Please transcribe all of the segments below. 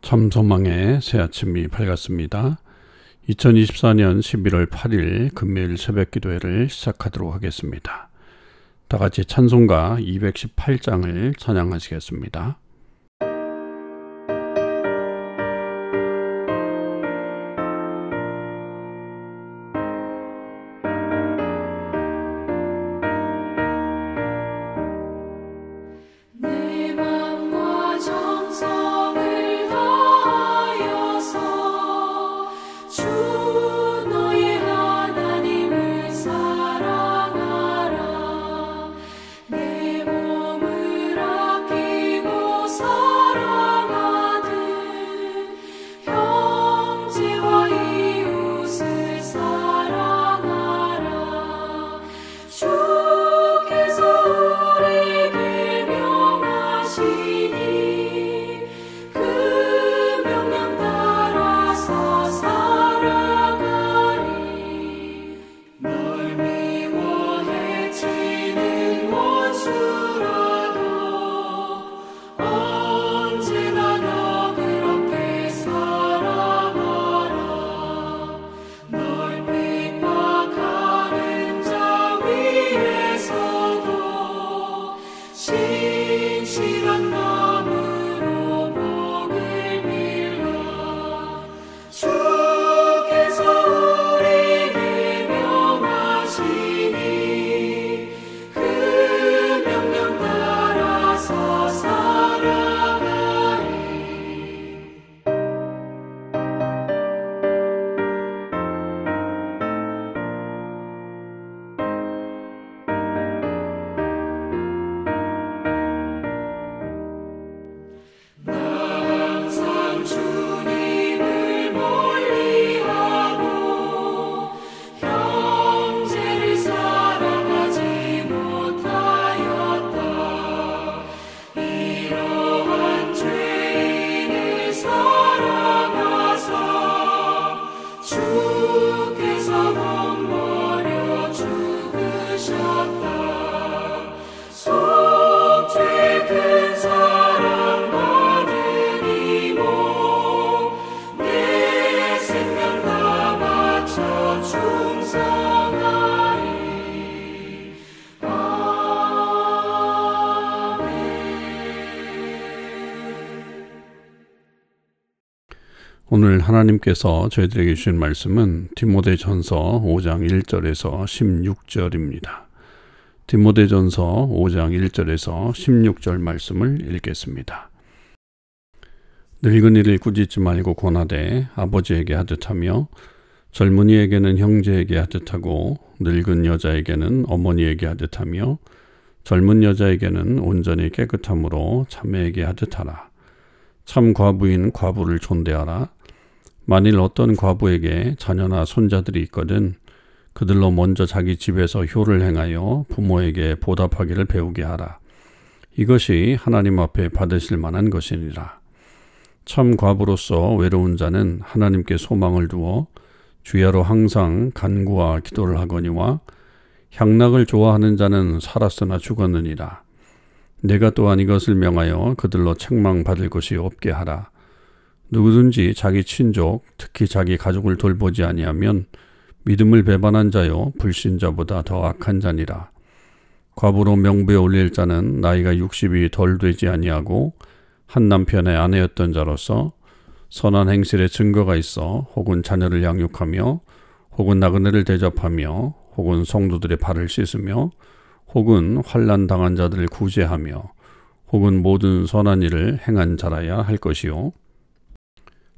참소망의 새 아침이 밝았습니다. 2024년 11월 8일 금요일 새벽기도회를 시작하도록 하겠습니다. 다같이 찬송가 218장을 찬양하시겠습니다. 오늘 하나님께서 저희들에게 주신 말씀은 디모데전서 5장 1절에서 16절입니다. 디모데전서 5장 1절에서 16절 말씀을 읽겠습니다. 늙은이를 꾸짖지 말고 권하되 아버지에게 하듯하며 젊은이에게는 형제에게 하듯하고 늙은 여자에게는 어머니에게 하듯하며 젊은 여자에게는 온전히 깨끗함으로 자매에게 하듯하라. 참 과부인 과부를 존대하라. 만일 어떤 과부에게 자녀나 손자들이 있거든 그들로 먼저 자기 집에서 효를 행하여 부모에게 보답하기를 배우게 하라. 이것이 하나님 앞에 받으실 만한 것이니라. 참 과부로서 외로운 자는 하나님께 소망을 두어 주야로 항상 간구와 기도를 하거니와 향락을 좋아하는 자는 살았으나 죽었느니라. 내가 또한 이것을 명하여 그들로 책망받을 것이 없게 하라. 누구든지 자기 친족, 특히 자기 가족을 돌보지 아니하면 믿음을 배반한 자요 불신자보다 더 악한 자니라. 과부로 명부에 올릴 자는 나이가 60이 덜 되지 아니하고 한 남편의 아내였던 자로서 선한 행실의 증거가 있어 혹은 자녀를 양육하며 혹은 나그네를 대접하며 혹은 성도들의 발을 씻으며 혹은 환난 당한 자들을 구제하며 혹은 모든 선한 일을 행한 자라야 할 것이요.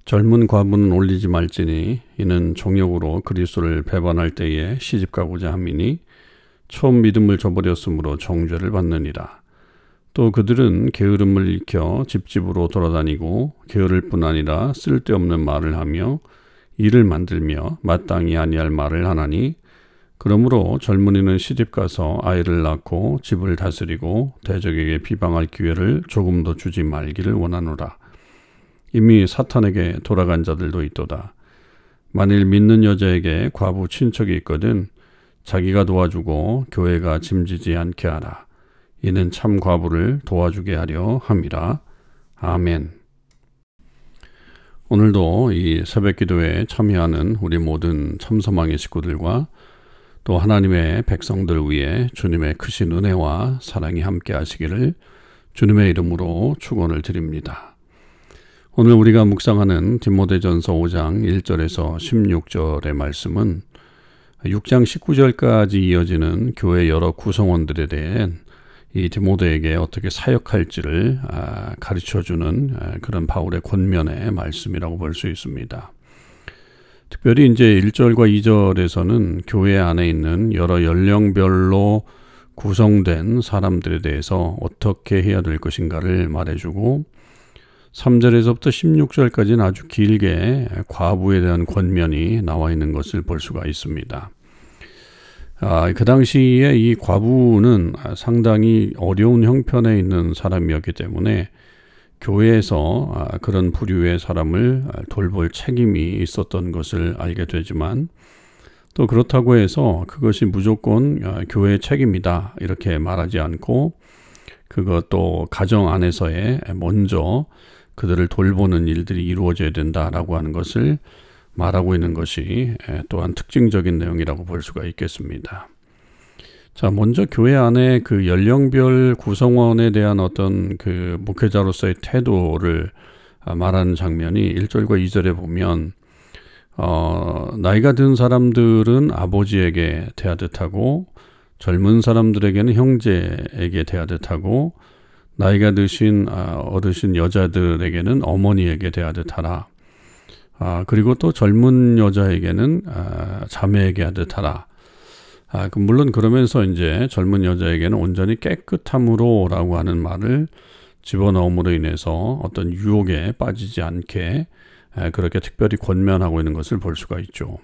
젊은 과부는 올리지 말지니 이는 정욕으로 그리스도를 배반할 때에 시집가고자 함이니 처음 믿음을 저버렸으므로 정죄를 받느니라. 또 그들은 게으름을 일으켜 집집으로 돌아다니고 게으를 뿐 아니라 쓸데없는 말을 하며 일을 만들며 마땅히 아니할 말을 하나니 그러므로 젊은이는 시집가서 아이를 낳고 집을 다스리고 대적에게 비방할 기회를 조금도 주지 말기를 원하노라. 이미 사탄에게 돌아간 자들도 있도다. 만일 믿는 여자에게 과부 친척이 있거든 자기가 도와주고 교회가 짐지지 않게 하라. 이는 참 과부를 도와주게 하려 함이라. 아멘. 오늘도 이 새벽 기도에 참여하는 우리 모든 참소망의 식구들과 또 하나님의 백성들 위해 주님의 크신 은혜와 사랑이 함께 하시기를 주님의 이름으로 축원을 드립니다. 오늘 우리가 묵상하는 디모데전서 5장 1절에서 16절의 말씀은 6장 19절까지 이어지는 교회 여러 구성원들에 대한 이 디모데에게 어떻게 사역할지를 가르쳐주는 그런 바울의 권면의 말씀이라고 볼 수 있습니다. 특별히 이제 1절과 2절에서는 교회 안에 있는 여러 연령별로 구성된 사람들에 대해서 어떻게 해야 될 것인가를 말해주고 3절에서부터 16절까지는 아주 길게 과부에 대한 권면이 나와 있는 것을 볼 수가 있습니다. 그 당시에 이 과부는 상당히 어려운 형편에 있는 사람이었기 때문에 교회에서 그런 부류의 사람을 돌볼 책임이 있었던 것을 알게 되지만 또 그렇다고 해서 그것이 무조건 교회의 책임이다 이렇게 말하지 않고 그것도 가정 안에서의 먼저 그들을 돌보는 일들이 이루어져야 된다라고 하는 것을 말하고 있는 것이 또한 특징적인 내용이라고 볼 수가 있겠습니다. 자, 먼저 교회 안에 그 연령별 구성원에 대한 어떤 그 목회자로서의 태도를 말하는 장면이 1절과 2절에 보면 나이가 든 사람들은 아버지에게 대하듯 하고 젊은 사람들에게는 형제에게 대하듯 하고 나이가 드신 어르신 여자들에게는 어머니에게 대하듯 하라. 그리고 또 젊은 여자에게는 자매에게 하듯 하라. 물론 그러면서 이제 젊은 여자에게는 온전히 깨끗함으로 라고 하는 말을 집어넣음으로 인해서 어떤 유혹에 빠지지 않게 그렇게 특별히 권면하고 있는 것을 볼 수가 있죠.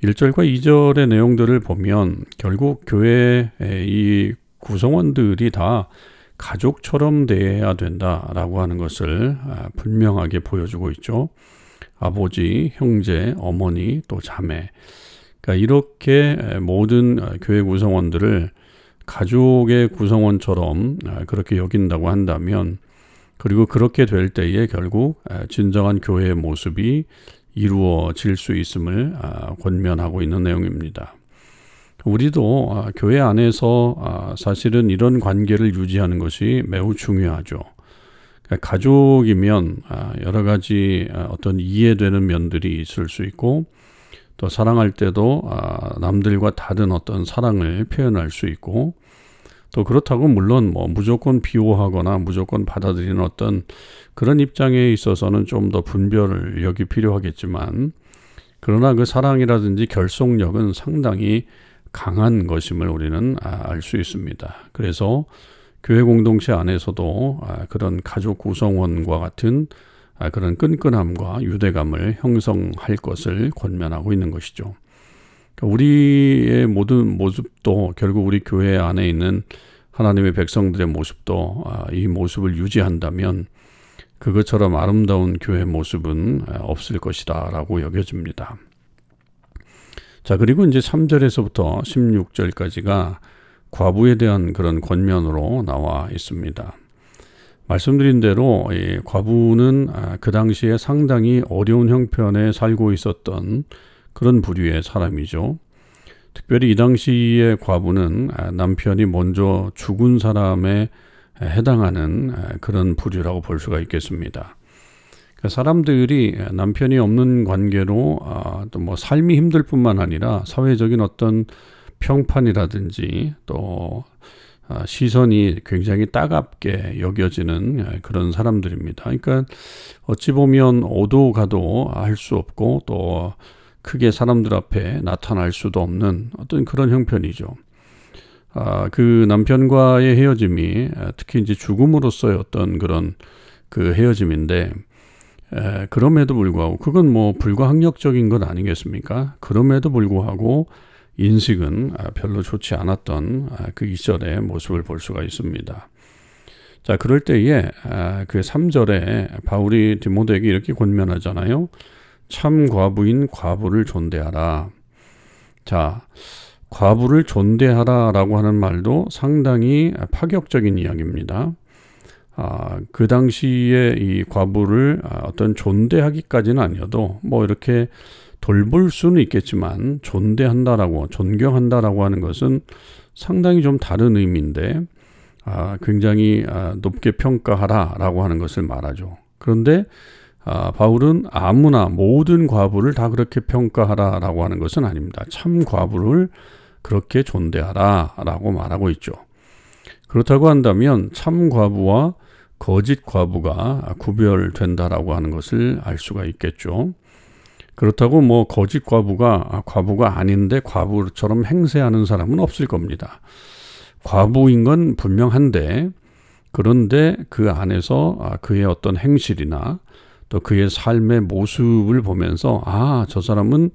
1절과 2절의 내용들을 보면 결국 교회의 이 구성원들이 다 가족처럼 대해야 된다라고 하는 것을 분명하게 보여주고 있죠. 아버지, 형제, 어머니, 또 자매. 그러니까 이렇게 모든 교회 구성원들을 가족의 구성원처럼 그렇게 여긴다고 한다면 그리고 그렇게 될 때에 결국 진정한 교회의 모습이 이루어질 수 있음을 권면하고 있는 내용입니다. 우리도 교회 안에서 사실은 이런 관계를 유지하는 것이 매우 중요하죠. 가족이면 여러 가지 어떤 이해되는 면들이 있을 수 있고 또 사랑할 때도 남들과 다른 어떤 사랑을 표현할 수 있고 또 그렇다고 물론 무조건 비호하거나 무조건 받아들이는 어떤 그런 입장에 있어서는 좀 더 분별력이 필요하겠지만 그러나 그 사랑이라든지 결속력은 상당히 강한 것임을 우리는 알 수 있습니다. 그래서 교회 공동체 안에서도 그런 가족 구성원과 같은 그런 끈끈함과 유대감을 형성할 것을 권면하고 있는 것이죠. 우리의 모든 모습도 결국 우리 교회 안에 있는 하나님의 백성들의 모습도 이 모습을 유지한다면 그것처럼 아름다운 교회 모습은 없을 것이다 라고 여겨집니다. 자, 그리고 이제 3절에서부터 16절까지가 과부에 대한 그런 권면으로 나와 있습니다. 말씀드린 대로 이 과부는 그 당시에 상당히 어려운 형편에 살고 있었던 그런 부류의 사람이죠. 특별히 이 당시의 과부는 남편이 먼저 죽은 사람에 해당하는 그런 부류라고 볼 수가 있겠습니다. 사람들이 남편이 없는 관계로 또 뭐 삶이 힘들 뿐만 아니라 사회적인 어떤 평판이라든지 또 시선이 굉장히 따갑게 여겨지는 그런 사람들입니다. 그러니까 어찌 보면 오도 가도 할 수 없고 또 크게 사람들 앞에 나타날 수도 없는 어떤 그런 형편이죠. 그 남편과의 헤어짐이 특히 이제 죽음으로써의 어떤 그런 그 헤어짐인데 그럼에도 불구하고 그건 뭐 불가항력적인 것 아니겠습니까? 그럼에도 불구하고 인식은 별로 좋지 않았던 그 이절의 모습을 볼 수가 있습니다. 자, 그럴 때에 그 3절에 바울이 디모데에게 이렇게 권면하잖아요. 참 과부인 과부를 존대하라. 자, 과부를 존대하라라고 하는 말도 상당히 파격적인 이야기입니다. 그 당시에 이 과부를 어떤 존대하기까지는 아니어도 뭐 이렇게 돌볼 수는 있겠지만 존대한다라고 존경한다라고 하는 것은 상당히 좀 다른 의미인데 굉장히 높게 평가하라라고 하는 것을 말하죠. 그런데 바울은 아무나 모든 과부를 다 그렇게 평가하라라고 하는 것은 아닙니다. 참 과부를 그렇게 존대하라라고 말하고 있죠. 그렇다고 한다면 참 과부와 거짓 과부가 구별된다라고 하는 것을 알 수가 있겠죠. 그렇다고 뭐 거짓 과부가 아닌데 과부처럼 행세하는 사람은 없을 겁니다. 과부인 건 분명한데 그런데 그 안에서 그의 어떤 행실이나 또 그의 삶의 모습을 보면서 저 사람은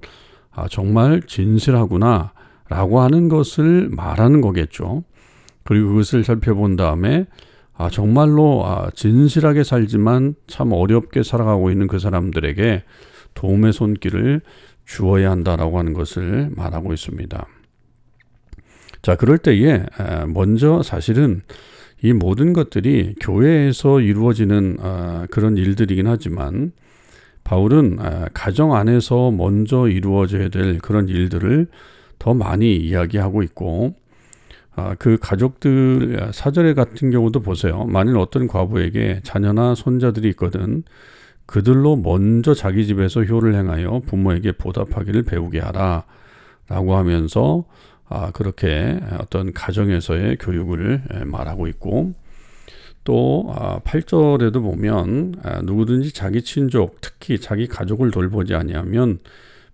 정말 진실하구나 라고 하는 것을 말하는 거겠죠. 그리고 그것을 살펴본 다음에 정말로 진실하게 살지만 참 어렵게 살아가고 있는 그 사람들에게 도움의 손길을 주어야 한다라고 하는 것을 말하고 있습니다. 자, 그럴 때에 먼저 사실은 이 모든 것들이 교회에서 이루어지는 그런 일들이긴 하지만 바울은 가정 안에서 먼저 이루어져야 될 그런 일들을 더 많이 이야기하고 있고 그 가족들 사절에 같은 경우도 보세요. 만일 어떤 과부에게 자녀나 손자들이 있거든 그들로 먼저 자기 집에서 효를 행하여 부모에게 보답하기를 배우게 하라 라고 하면서 그렇게 어떤 가정에서의 교육을 말하고 있고 또 8절에도 보면 누구든지 자기 친족 특히 자기 가족을 돌보지 아니하면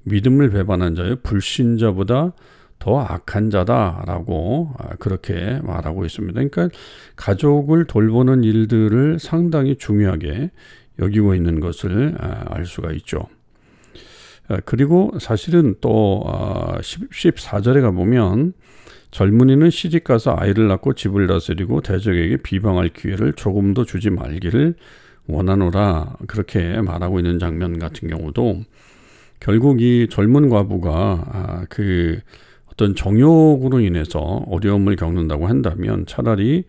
믿음을 배반한 자의 불신자보다 더 악한 자다라고 그렇게 말하고 있습니다. 그러니까 가족을 돌보는 일들을 상당히 중요하게 여기고 있는 것을 알 수가 있죠. 그리고 사실은 또 14절에 가보면 젊은이는 시집가서 아이를 낳고 집을 다스리고 대적에게 비방할 기회를 조금도 주지 말기를 원하노라 그렇게 말하고 있는 장면 같은 경우도 결국 이 젊은 과부가 그 어떤 정욕으로 인해서 어려움을 겪는다고 한다면 차라리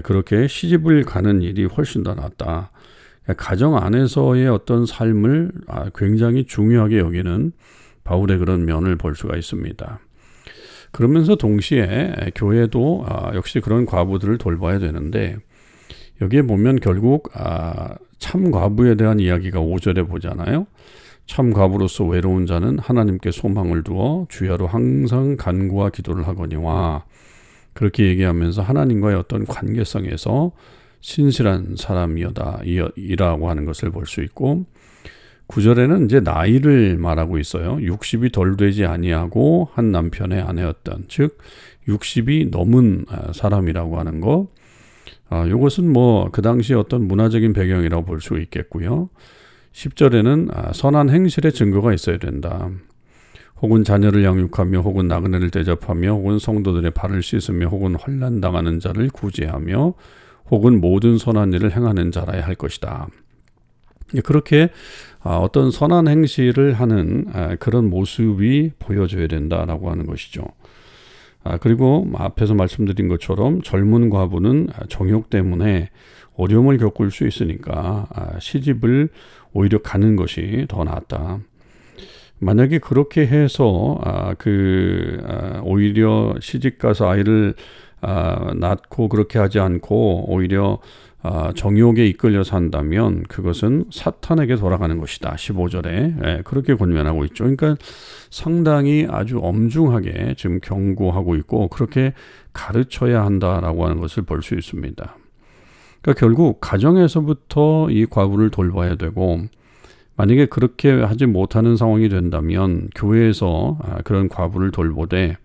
그렇게 시집을 가는 일이 훨씬 더 낫다. 가정 안에서의 어떤 삶을 굉장히 중요하게 여기는 바울의 그런 면을 볼 수가 있습니다. 그러면서 동시에 교회도 역시 그런 과부들을 돌봐야 되는데 여기에 보면 결국 참 과부에 대한 이야기가 5절에 보잖아요. 참 과부로서 외로운 자는 하나님께 소망을 두어 주야로 항상 간구와 기도를 하거니와 그렇게 얘기하면서 하나님과의 어떤 관계성에서 신실한 사람이라고 하는 것을 볼 수 있고 9절에는 이제 나이를 말하고 있어요. 60이 덜 되지 아니하고 한 남편의 아내였던 즉 60이 넘은 사람이라고 하는 거 이것은 뭐 그 당시 어떤 문화적인 배경이라고 볼 수 있겠고요. 10절에는 선한 행실의 증거가 있어야 된다. 혹은 자녀를 양육하며 혹은 나그네를 대접하며 혹은 성도들의 발을 씻으며 혹은 환난당하는 자를 구제하며 혹은 모든 선한 일을 행하는 자라야 할 것이다. 그렇게 어떤 선한 행실을 하는 그런 모습이 보여져야 된다라고 하는 것이죠. 그리고 앞에서 말씀드린 것처럼 젊은 과부는 정욕 때문에 어려움을 겪을 수 있으니까 시집을 오히려 가는 것이 더 낫다. 만약에 그렇게 해서 오히려 시집 가서 아이를 낳고 그렇게 하지 않고 오히려 정욕에 이끌려 산다면 그것은 사탄에게 돌아가는 것이다. 15절에 그렇게 권면하고 있죠. 그러니까 상당히 아주 엄중하게 지금 경고하고 있고 그렇게 가르쳐야 한다라고 하는 것을 볼 수 있습니다. 그러니까 결국 가정에서부터 이 과부를 돌봐야 되고 만약에 그렇게 하지 못하는 상황이 된다면 교회에서 그런 과부를 돌보되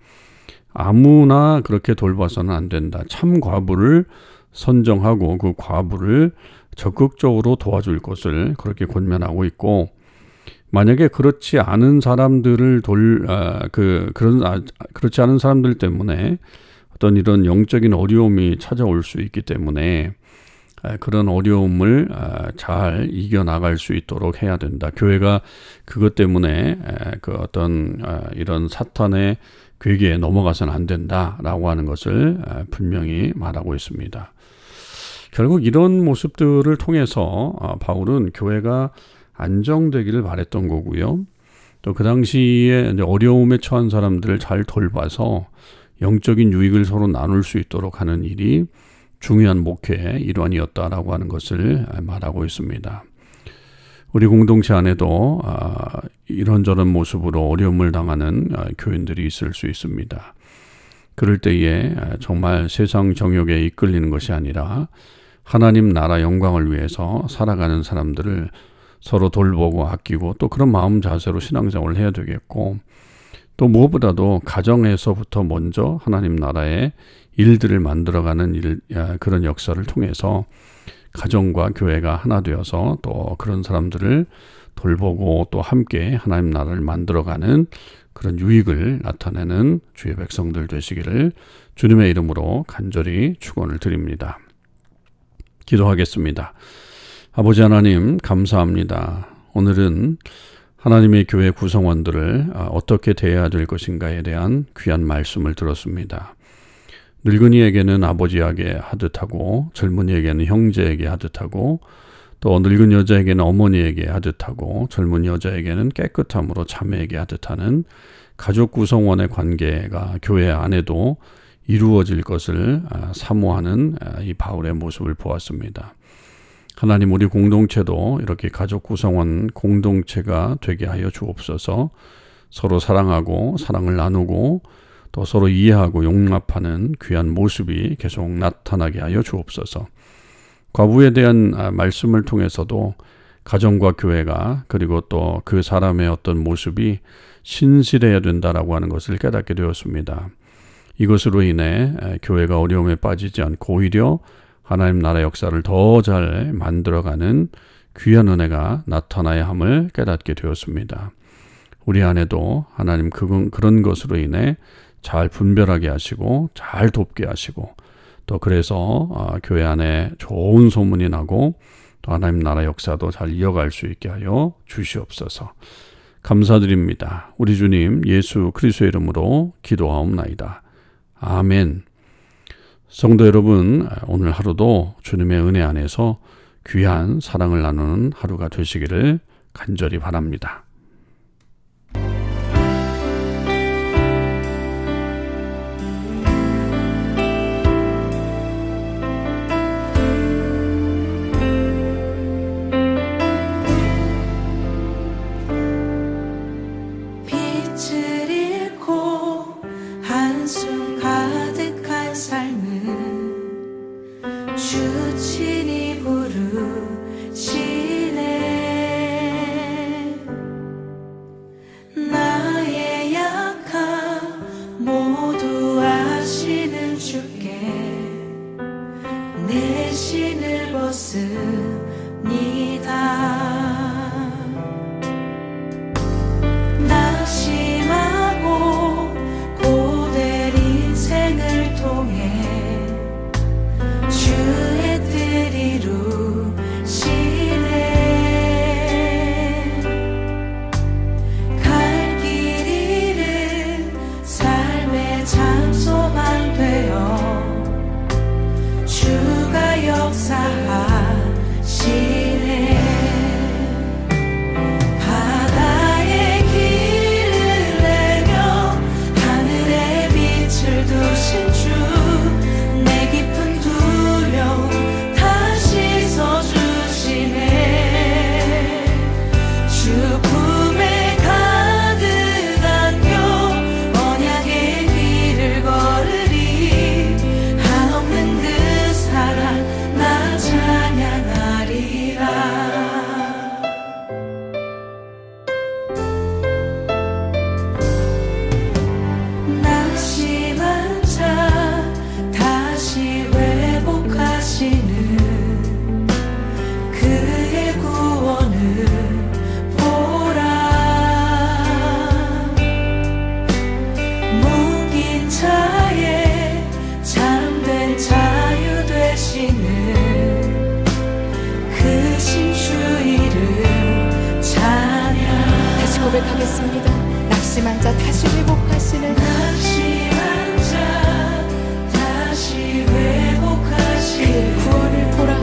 아무나 그렇게 돌봐서는 안 된다. 참 과부를 선정하고 그 과부를 적극적으로 도와줄 것을 그렇게 권면하고 있고 만약에 그렇지 않은 사람들을 그렇지 않은 사람들 때문에 어떤 이런 영적인 어려움이 찾아올 수 있기 때문에 그런 어려움을 잘 이겨나갈 수 있도록 해야 된다. 교회가 그것 때문에 그 어떤 이런 사탄의 괴계에 넘어가서는 안 된다라고 하는 것을 분명히 말하고 있습니다. 결국 이런 모습들을 통해서 바울은 교회가 안정되기를 바랬던 거고요. 또 그 당시에 이제 어려움에 처한 사람들을 잘 돌봐서 영적인 유익을 서로 나눌 수 있도록 하는 일이 중요한 목회의 일환이었다라고 하는 것을 말하고 있습니다. 우리 공동체 안에도 이런저런 모습으로 어려움을 당하는 교인들이 있을 수 있습니다. 그럴 때에 정말 세상 정욕에 이끌리는 것이 아니라 하나님 나라 영광을 위해서 살아가는 사람들을 서로 돌보고 아끼고 또 그런 마음 자세로 신앙생활을 해야 되겠고, 또 무엇보다도 가정에서부터 먼저 하나님 나라의 일들을 만들어가는 그런 역사를 통해서 가정과 교회가 하나 되어서 또 그런 사람들을 돌보고 또 함께 하나님 나라를 만들어가는 그런 유익을 나타내는 주의 백성들 되시기를 주님의 이름으로 간절히 축원을 드립니다. 기도하겠습니다. 아버지 하나님 감사합니다. 오늘은 하나님의 교회 구성원들을 어떻게 대해야 될 것인가에 대한 귀한 말씀을 들었습니다. 늙은이에게는 아버지에게 하듯하고 젊은이에게는 형제에게 하듯하고 또 늙은 여자에게는 어머니에게 하듯하고 젊은 여자에게는 깨끗함으로 자매에게 하듯하는 가족 구성원의 관계가 교회 안에도 이루어질 것을 사모하는 이 바울의 모습을 보았습니다. 하나님, 우리 공동체도 이렇게 가족 구성원 공동체가 되게 하여 주옵소서. 서로 사랑하고 사랑을 나누고 또 서로 이해하고 용납하는 귀한 모습이 계속 나타나게 하여 주옵소서. 과부에 대한 말씀을 통해서도 가정과 교회가 그리고 또 그 사람의 어떤 모습이 신실해야 된다라고 하는 것을 깨닫게 되었습니다. 이것으로 인해 교회가 어려움에 빠지지 않고 오히려 하나님 나라 역사를 더 잘 만들어가는 귀한 은혜가 나타나야 함을 깨닫게 되었습니다. 우리 안에도 하나님 그런 것으로 인해 잘 분별하게 하시고 잘 돕게 하시고 또 그래서 교회 안에 좋은 소문이 나고 또 하나님 나라 역사도 잘 이어갈 수 있게 하여 주시옵소서. 감사드립니다. 우리 주님 예수 그리스도의 이름으로 기도하옵나이다. 아멘. 성도 여러분, 오늘 하루도 주님의 은혜 안에서 귀한 사랑을 나누는 하루가 되시기를 간절히 바랍니다. 주친이 부르시네. 나의 약함 모두 아시는 주께 내 신을 벗습니다. 낙심하고 고된 인생을 통해 주의 뜻 이루시네. 갈 길 잃은 삶의 장소만 되어 주가 역사하시네. 바다에 길을 내며 하늘에 빛을 두신 주, 내 깊은 두려움 다시 써주시네. 주 품에 가득 안겨 언약의 길을 걸으리. 한없는 그 사랑 나 찬양하리라. 낙심한 자 다시 회복하시는 그의 구원을 보라. 묶인 자의 잠든 자유 되시는 그 신주 이름 찬양. 다시 고백하겠습니다. 낙심한 자 다시 회복하시는 낙심한 자 다시 회복하시는 그의 구원을 보라.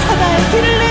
바다에 길을